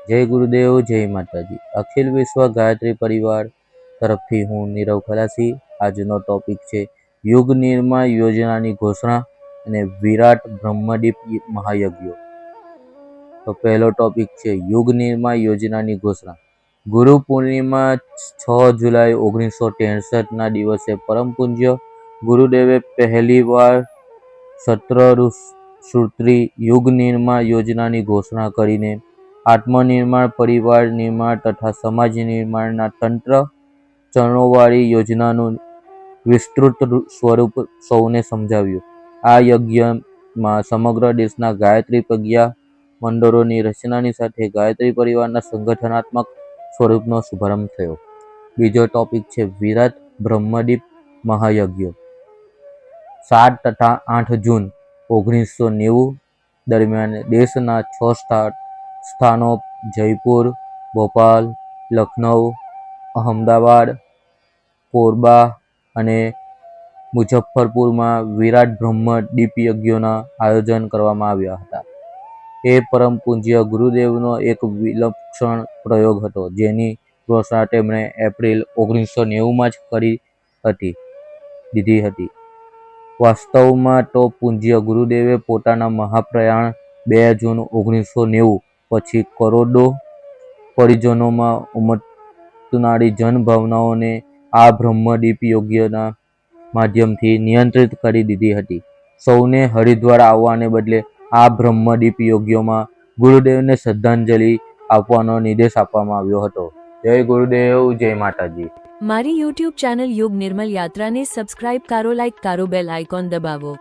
જય ગુરુદેવ, જય માતાજી. અખિલ વિશ્વ ગાયત્રી પરિવાર તરફથી હું નીરવ ખલાસી. આજનો ટોપિક છે યુગ નિર્માણ યોજનાની ઘોષણા અને વિરાટ બ્રહ્મદીપ મહાયજ્ઞો. તો પહેલો ટોપિક છે યુગ નિર્માણ યોજનાની ઘોષણા. ગુરુ પૂર્ણિમા 6 જુલાઈ 1963ના દિવસે પરમ પૂજ્ય ગુરુદેવે પહેલીવાર સત્રસૂત્રી યુગ નિર્માણ યોજનાની ઘોષણા કરીને આત્મનિર્માણ, પરિવાર નિર્માણ તથા સમાજ નિર્માણના તંત્ર ચરણોવાળી યોજનાનું વિસ્તૃત સ્વરૂપ સૌને સમજાવ્યું. આ યજ્ઞમાં સમગ્ર દેશના ગાયત્રી પ્રજ્ઞા મંડળોની રચનાની સાથે ગાયત્રી પરિવારના સંગઠનાત્મક સ્વરૂપનો શુભારંભ થયો. બીજો ટોપિક છે વિરાટ બ્રહ્મદીપ મહાયજ્ઞો. 7 તથા 8 જૂન 1990 દરમિયાન દેશના 6 સ્થાનો જયપુર, ભોપાલ, લખનઉ, અહમદાવાદ, કોરબા અને મુઝફ્ફરપુરમાં વિરાટ બ્રહ્મદીપ યજ્ઞોના આયોજન કરવામાં આવ્યા હતા. એ પરમ પૂજ્ય ગુરુદેવનો એક વિલક્ષણ પ્રયોગ હતો, જેની ઘોષણા તેમણે એપ્રિલ 1990માં જ કરી દીધી હતી. વાસ્તવમાં તો પૂજ્ય ગુરુદેવે પોતાના મહાપ્રયાણ 2 જૂન 1990 પછી કરોડો પરિજનોમાં ઉમટનારી જનભાવનાઓને આ બ્રહ્મદીપ યજ્ઞના માધ્યમથી નિયંત્રિત કરી દીધી હતી. સૌને હરિદ્વાર આવવાને બદલે આ બ્રહ્મદીપ યજ્ઞોમાં ગુરુદેવને શ્રદ્ધાંજલિ આપવાનો નિર્દેશ આપવામાં આવ્યો હતો. જય ગુરુદેવ, જય માતાજી. મારી યુટ્યુબ ચેનલ યુગ નિર્મલ યાત્રાને સબસ્ક્રાઇબ કરો, લાઇક કરો, બેલ આઇકોન દબાવો.